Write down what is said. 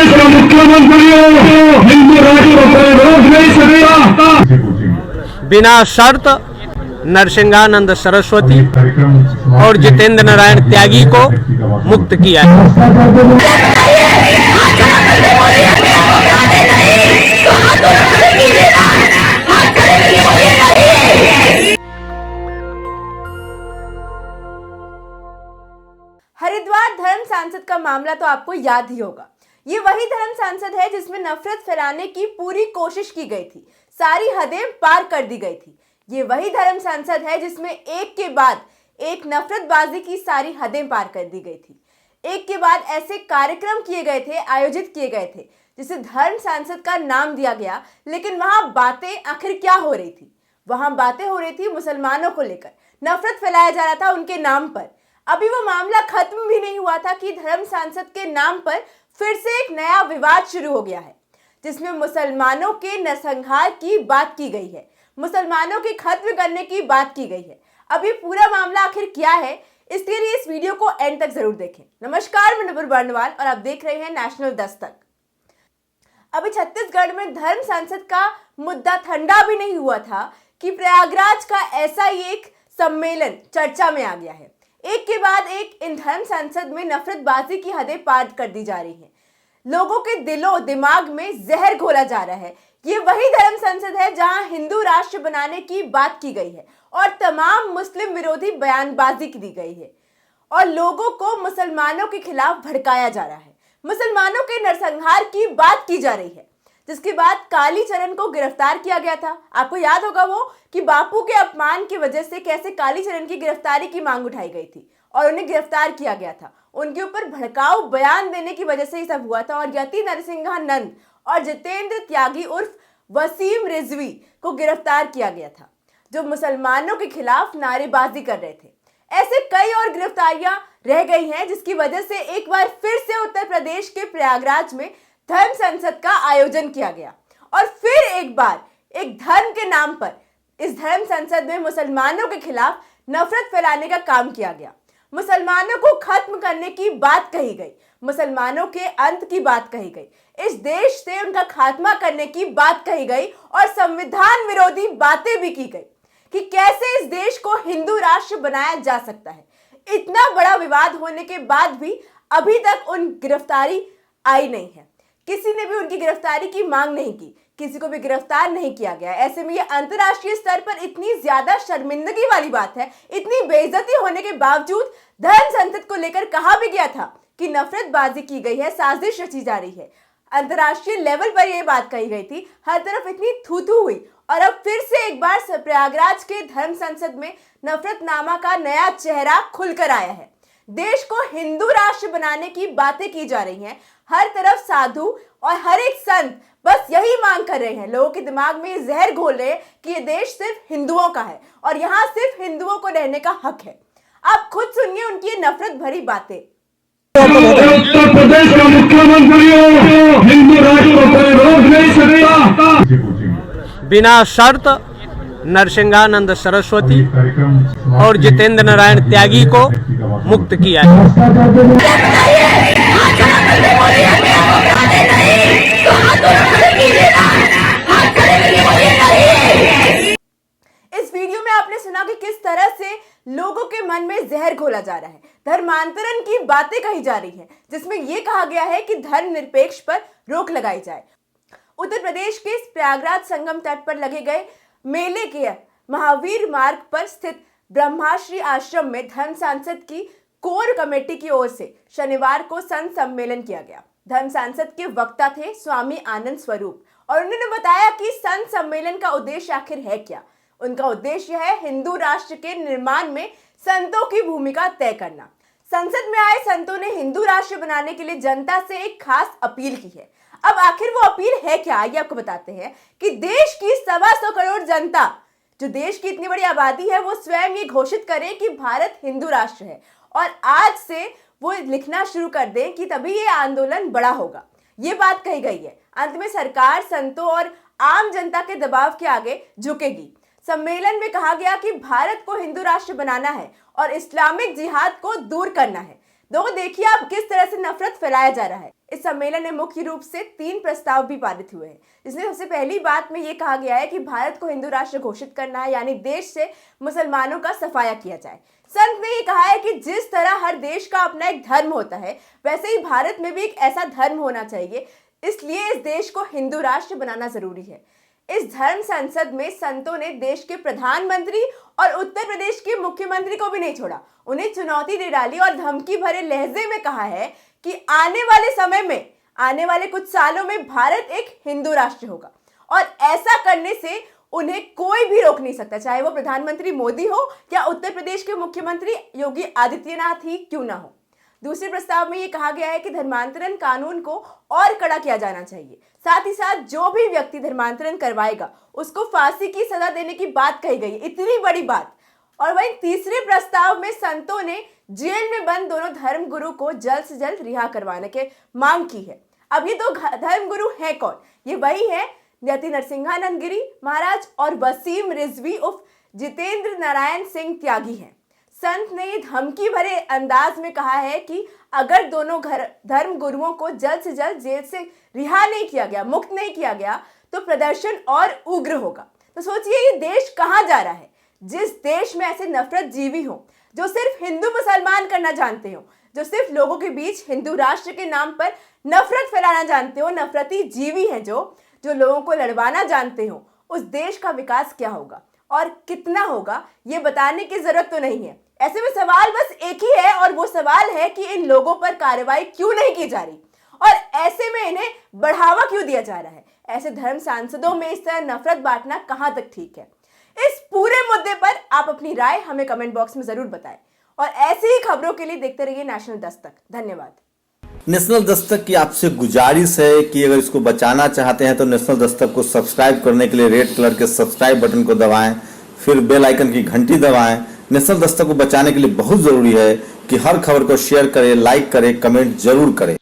प्रदेश का मुख्यमंत्री हिंदू राष्ट्र को रोक नहीं सकता। बिना शर्त नरसिंहानंद सरस्वती और जितेंद्र नारायण त्यागी को मुक्त किया है। हरिद्वार धर्म सांसद का मामला तो आपको याद ही होगा। ये वही धर्म सांसद है जिसमें नफरत फैलाने की पूरी कोशिश की गई थी, सारी हदें पार कर दी गई थी। ये वही धर्म सांसद है जिसमें एक के बाद एक नफरतबाजी की सारी हदें पार कर दी गई थी। एक के बाद ऐसे कार्यक्रम किए गए थे, आयोजित किए गए थे, जिसे धर्म सांसद का नाम दिया गया। लेकिन वहां बातें आखिर क्या हो रही थी? वहां बातें हो रही थी मुसलमानों को लेकर, नफरत फैलाया जा रहा था उनके नाम पर। अभी वो मामला खत्म भी नहीं हुआ था कि धर्म सांसद के नाम पर फिर से एक नया विवाद शुरू हो गया है, जिसमें मुसलमानों के नरसंहार की बात की गई है, मुसलमानों के खत्म करने की बात की गई है। अभी पूरा मामला आखिर क्या है, इसके लिए इस वीडियो को एंड तक जरूर देखें। नमस्कार, मैं नुपुर बर्नवाल और आप देख रहे हैं नेशनल दस्तक। अभी छत्तीसगढ़ में धर्म सांसद का मुद्दा ठंडा भी नहीं हुआ था कि प्रयागराज का ऐसा ही एक सम्मेलन चर्चा में आ गया है। एक के बाद एक इन धर्म सांसद में नफरतबाजी की हदें पार कर दी जा रही हैं। लोगों के दिलों दिमाग में जहर घोला जा रहा है। ये वही धर्म संसद है जहां हिंदू राष्ट्र बनाने की बात की गई है और तमाम मुस्लिम विरोधी बयानबाजी की दी गई है और लोगों को मुसलमानों के खिलाफ भड़काया जा रहा है। मुसलमानों के नरसंहार की बात की जा रही है, जिसके बाद कालीचरण को गिरफ्तार किया गया था। आपको याद होगा वो कि बापू के अपमान की वजह से कैसे कालीचरण की गिरफ्तारी की मांग उठाई गई थी और उन्हें गिरफ्तार किया गया था। उनके ऊपर भड़काऊ बयान देने की वजह से ही सब हुआ था और यति नरसिंहानंद और जितेंद्र त्यागी उर्फ वसीम रिजवी को गिरफ्तार किया गया था, जो मुसलमानों के खिलाफ नारेबाजी कर रहे थे। ऐसे कई और गिरफ्तारियां रह गई हैं, जिसकी वजह से एक बार फिर से उत्तर प्रदेश के प्रयागराज में धर्म संसद का आयोजन किया गया और फिर एक बार एक धर्म के नाम पर इस धर्म संसद में मुसलमानों के खिलाफ नफरत फैलाने का काम किया गया। मुसलमानों को खत्म करने की बात कही गई, मुसलमानों के अंत की बात कही गई, इस देश से उनका खात्मा करने की बात कही गई और संविधान विरोधी बातें भी की गई कि कैसे इस देश को हिंदू राष्ट्र बनाया जा सकता है। इतना बड़ा विवाद होने के बाद भी अभी तक उन गिरफ्तारी आई नहीं है। किसी ने भी उनकी गिरफ्तारी की मांग नहीं की, किसी को भी गिरफ्तार नहीं किया गया। ऐसे में ये अंतर्राष्ट्रीय स्तर पर इतनी ज्यादा शर्मिंदगी वाली बात है। इतनी बेइज्जती होने के बावजूद धर्म संसद को लेकर कहा भी गया था कि नफरतबाजी की गई है, साजिश रची जा रही है। अंतर्राष्ट्रीय लेवल पर यह बात कही गई थी, हर तरफ इतनी थू-थू हुई और अब फिर से एक बार प्रयागराज के धर्म संसद में नफरतनामा का नया चेहरा खुलकर आया है। देश को हिंदू राष्ट्र बनाने की बातें की जा रही हैं। हर तरफ साधु और हर एक संत बस यही मांग कर रहे हैं, लोगों के दिमाग में जहर घोल रहे हैं कि ये देश सिर्फ हिंदुओं का है और यहाँ सिर्फ हिंदुओं को रहने का हक है। आप खुद सुनिए उनकी ये नफरत भरी बातें। उत्तर प्रदेश का मुख्यमंत्री हिंदू राष्ट्र को रोक नहीं सकता। बिना शर्त नरसिंहानंद सरस्वती और जितेंद्र नारायण त्यागी को मुक्त किया है। इस वीडियो में आपने सुना कि किस तरह से लोगों के मन में जहर घोला जा रहा है, धर्मांतरण की बातें कही जा रही हैं, जिसमें यह कहा गया है कि धर्मनिरपेक्ष पर रोक लगाई जाए। उत्तर प्रदेश के प्रयागराज संगम तट पर लगे गए मेले के महावीर मार्ग पर स्थित ब्रह्माश्री आश्रम में धर्म सांसद की कोर कमेटी की ओर से शनिवार को संत सम्मेलन किया गया। धर्म सांसद के वक्ता थे स्वामी आनंद स्वरूप और उन्होंने बताया कि संत सम्मेलन का उद्देश्य आखिर है क्या। उनका उद्देश्य है हिंदू राष्ट्र के निर्माण में संतों की भूमिका तय करना। संसद में आए संतों ने हिंदू राष्ट्र बनाने के लिए जनता से एक खास अपील की है। अब आखिर वो अपील है क्या, आइए आपको बताते हैं कि देश की 125 करोड़ जनता, जो देश की इतनी बड़ी आबादी है, वो स्वयं ये घोषित करे कि भारत हिंदू राष्ट्र है और आज से वो लिखना शुरू कर दें कि तभी ये आंदोलन बड़ा होगा। ये बात कही गई है। अंत में सरकार संतों और आम जनता के दबाव के आगे झुकेगी। सम्मेलन में कहा गया कि भारत को हिंदू राष्ट्र बनाना है और इस्लामिक जिहाद को दूर करना है। तो देखिए आप किस तरह से नफरत फैलाया जा रहा है। इस सम्मेलन में मुख्य रूप से 3 प्रस्ताव भी पारित हुए हैं, जिसमें सबसे पहली बात में ये कहा गया है कि भारत को हिंदू राष्ट्र घोषित करना है, यानी देश से मुसलमानों का सफाया किया जाए। संत ने ये कहा है कि जिस तरह हर देश का अपना एक धर्म होता है, वैसे ही भारत में भी एक ऐसा धर्म होना चाहिए, इसलिए इस देश को हिंदू राष्ट्र बनाना जरूरी है। इस धर्म संसद में संतों ने देश के प्रधानमंत्री और उत्तर प्रदेश के मुख्यमंत्री को भी नहीं छोड़ा, उन्हें चुनौती दे डाली और धमकी भरे लहजे में कहा है कि आने वाले समय में, आने वाले कुछ सालों में भारत एक हिंदू राष्ट्र होगा और ऐसा करने से उन्हें कोई भी रोक नहीं सकता, चाहे वो प्रधानमंत्री मोदी हो या उत्तर प्रदेश के मुख्यमंत्री योगी आदित्यनाथ ही क्यों ना हो। दूसरे प्रस्ताव में ये कहा गया है कि धर्मांतरण कानून को और कड़ा किया जाना चाहिए, साथ ही साथ जो भी व्यक्ति धर्मांतरण करवाएगा उसको फांसी की सजा देने की बात कही गई, इतनी बड़ी बात। और वहीं तीसरे प्रस्ताव में संतों ने जेल में बंद दोनों धर्म गुरु को जल्द से जल्द रिहा करवाने की मांग की है। अब ये 2 धर्म गुरु हैं कौन? ये वही है यति नरसिंहानंद गिरी महाराज और वसीम रिजवी उर्फ जितेंद्र नारायण सिंह त्यागी हैं। संत ने धमकी भरे अंदाज में कहा है कि अगर दोनों धर्म गुरुओं को जल्द से जल्द जेल से रिहा नहीं किया गया, मुक्त नहीं किया गया, तो प्रदर्शन और उग्र होगा। तो सोचिए ये देश कहां जा रहा है, जिस देश में ऐसे नफरत जीवी हो, जो सिर्फ हिंदू मुसलमान करना जानते हो, जो सिर्फ लोगों के बीच हिंदू राष्ट्र के नाम पर नफरत फैलाना जानते हो, नफरती जीवी हैं जो लोगों को लड़वाना जानते हो, उस देश का विकास क्या होगा और कितना होगा ये बताने की जरूरत तो नहीं है। ऐसे में सवाल बस एक ही है और वो सवाल है कि इन लोगों पर कार्रवाई क्यों नहीं की जा रही और ऐसे में इन्हें बढ़ावा क्यों दिया जा रहा है। ऐसे धर्म सांसदों में इस तरह नफरत बांटना कहां तक ठीक है। इस पूरे मुद्दे पर आप अपनी राय हमें कमेंट बॉक्स में जरूर बताएं और ऐसी ही खबरों के लिए देखते रहिए नेशनल दस्तक। धन्यवाद। नेशनल दस्तक की आपसे गुजारिश है कि अगर इसको बचाना चाहते हैं तो नेशनल दस्तक को सब्सक्राइब करने के लिए रेड कलर के सब्सक्राइब बटन को दबाएं, फिर बेल आइकन की घंटी दबाएं। नेशनल दस्तक को बचाने के लिए बहुत जरूरी है कि हर खबर को शेयर करें, लाइक करें, कमेंट जरूर करें।